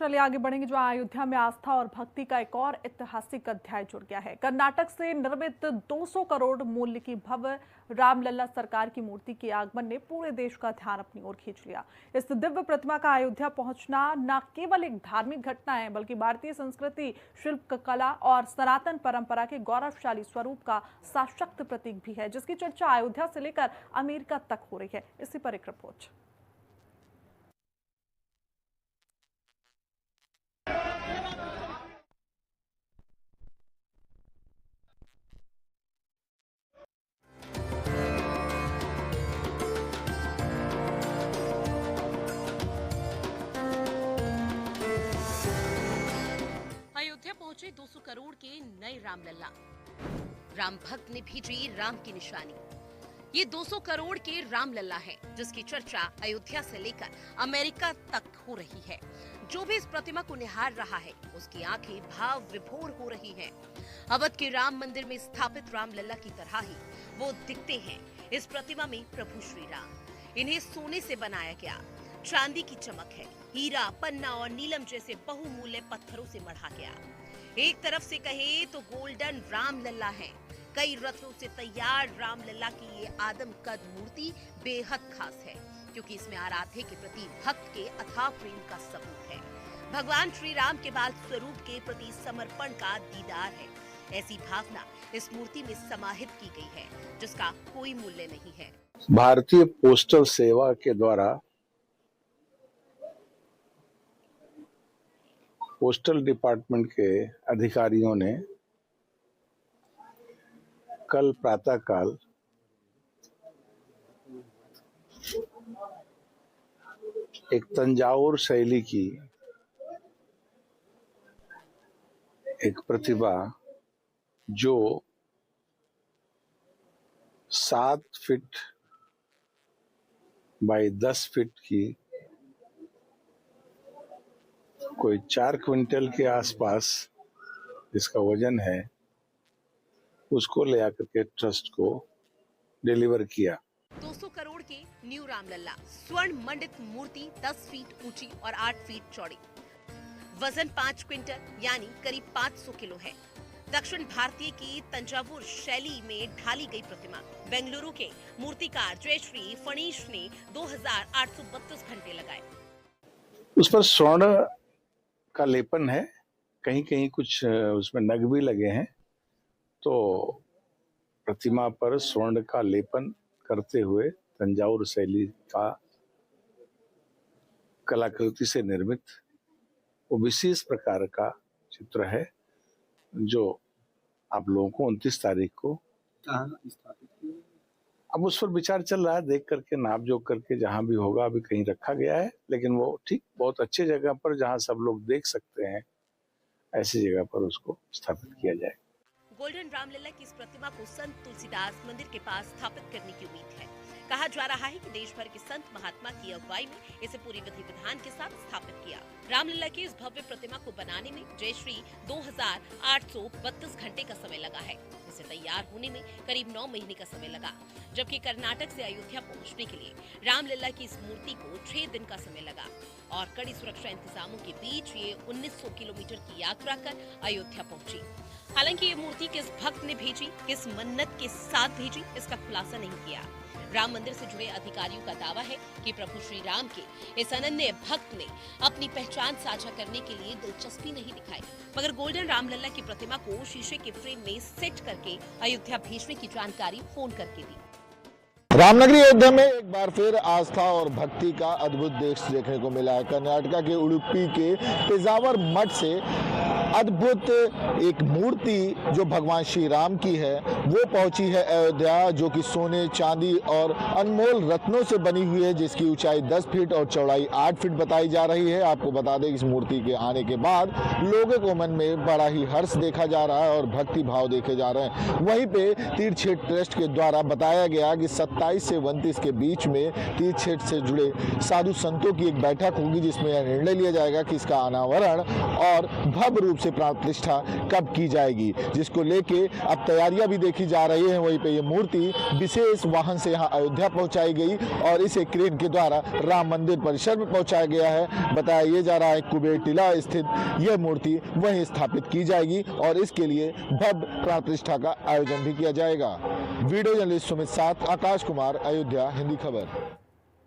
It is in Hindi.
चलिए आगे बढ़ेंगे। जो अयोध्या में आस्था और भक्ति का एक और ऐतिहासिक अध्याय जुड़ गया है। कर्नाटक से निर्मित 200 करोड़ मूल्य की भव्य रामलला सरकार की मूर्ति के आगमन ने पूरे देश का ध्यान अपनी ओर खींच लिया। इस दिव्य प्रतिमा का अयोध्या पहुंचना न केवल एक धार्मिक घटना है, बल्कि भारतीय संस्कृति, शिल्प कला और सनातन परंपरा के गौरवशाली स्वरूप का सशक्त प्रतीक भी है, जिसकी चर्चा अयोध्या से लेकर अमेरिका तक हो रही है। इसी पर एक रिपोर्ट। अयोध्या पहुंचे 200 करोड़ के नए रामलला। राम भक्त ने भेजी राम की निशानी। ये 200 करोड़ के रामलला है, जिसकी चर्चा अयोध्या से लेकर अमेरिका तक हो रही है। जो भी इस प्रतिमा को निहार रहा है, उसकी आंखें भाव विभोर हो रही हैं। अवध के राम मंदिर में स्थापित रामलला की तरह ही वो दिखते हैं। इस प्रतिमा में प्रभु श्री राम। इन्हें सोने से बनाया गया, चांदी की चमक है, हीरा, पन्ना और नीलम जैसे बहुमूल्य पत्थरों से मढ़ा गया। एक तरफ से कहे तो गोल्डन रामलला है। कई रत्नों से तैयार रामलला की ये आदमकद मूर्ति बेहद खास है, क्योंकि इसमें आराध्य के प्रति भक्त के अथाह प्रेम का सबूत है। भगवान श्री राम के बाल स्वरूप के प्रति समर्पण का दीदार है। ऐसी भावना इस मूर्ति में समाहित की गई है, जिसका कोई मूल्य नहीं है। भारतीय पोस्टल सेवा के द्वारा पोस्टल डिपार्टमेंट के अधिकारियों ने कल प्रातःकाल एक तंजावुर शैली की एक प्रतिभा जो 7 फीट बाई 10 फीट की, कोई 4 क्विंटल के आसपास जिसका वजन है, उसको ले आकर के ट्रस्ट को डिलीवर किया। 200 करोड़ के न्यू रामलला स्वर्ण मंडित मूर्ति 10 फीट ऊंची और 8 फीट चौड़ी, वजन 5 क्विंटल यानी करीब 500 किलो है। दक्षिण भारतीय की तंजावुर शैली में ढाली गई प्रतिमा। बेंगलुरु के मूर्तिकार जयश्री फणीश ने 2832 घंटे लगाए। उस पर स्वर्ण का लेपन है, कहीं कहीं कुछ उसमें नग भी लगे हैं। तो प्रतिमा पर स्वर्ण का लेपन करते हुए तंजावुर शैली का कलाकृति से निर्मित वो विशेष प्रकार का चित्र है, जो आप लोगों को 29 तारीख को स्थापित किया। अब उस पर विचार चल रहा है, देख करके नाप जोक करके जहां भी होगा, अभी कहीं रखा गया है, लेकिन वो ठीक बहुत अच्छी जगह पर जहां सब लोग देख सकते हैं, ऐसी जगह पर उसको स्थापित किया जाए। गोल्डन रामलला की इस प्रतिमा को संत तुलसीदास मंदिर के पास स्थापित करने की उम्मीद है। कहा जा रहा है कि देश भर के संत महात्मा की अगुवाई में इसे पूरी विधि विधान के साथ स्थापित किया। रामलला की इस भव्य प्रतिमा को बनाने में जयश्री 2832 घंटे का समय लगा है। इसे तैयार होने में करीब 9 महीने का समय लगा, जबकि कर्नाटक से अयोध्या पहुंचने के लिए रामलला की इस मूर्ति को 6 दिन का समय लगा और कड़ी सुरक्षा इंतजामों के बीच ये 1900 किलोमीटर की यात्रा कर अयोध्या पहुंची। हालांकि ये मूर्ति किस भक्त ने भेजी, किस मन्नत के साथ भेजी, इसका खुलासा नहीं किया। राम मंदिर से जुड़े अधिकारियों का दावा है कि प्रभु श्री राम के इस अनन्य भक्त ने अपनी पहचान साझा करने के लिए दिलचस्पी नहीं दिखाई, मगर गोल्डन रामलला की प्रतिमा को शीशे के फ्रेम में सेट करके अयोध्या भेजने की जानकारी फोन करके दी। रामनगरी अयोध्या में एक बार फिर आस्था और भक्ति का अद्भुत दृश्य देखने को मिला है। कर्नाटका के उडुपी के पेजावर मठ से अद्भुत एक मूर्ति जो भगवान श्री राम की है, वो पहुंची है अयोध्या, जो कि सोने, चांदी और अनमोल रत्नों से बनी हुई है, जिसकी ऊंचाई 10 फीट और चौड़ाई 8 फीट बताई जा रही है। आपको बता दें, इस मूर्ति के आने के बाद लोगों को मन में बड़ा ही हर्ष देखा जा रहा है और भक्ति भाव देखे जा रहे हैं। वहीं पे तीर्थ क्षेत्र ट्रस्ट के द्वारा बताया गया कि 27 से 29 के बीच में तीर्थ क्षेत्र से जुड़े साधु संतों की एक बैठक होगी, जिसमें यह निर्णय लिया जाएगा कि इसका अनावरण और भव्य रूप से प्राण प्रतिष्ठा कब की जाएगी, जिसको लेके अब तैयारियां भी देखी जा रही है। वहीं पे ये मूर्ति विशेष वाहन से यहाँ अयोध्या पहुंचाई गई और इसे क्रेन के द्वारा राम मंदिर परिसर में पहुंचाया गया है। बताया ये जा रहा है कुबेर टीला स्थित यह मूर्ति वहीं स्थापित की जाएगी और इसके लिए भव्य प्राण प्रतिष्ठा का आयोजन भी किया जाएगा। वीडियो जर्नलिस्ट सुमित साथ आकाश कुमार, अयोध्या, हिंदी खबर।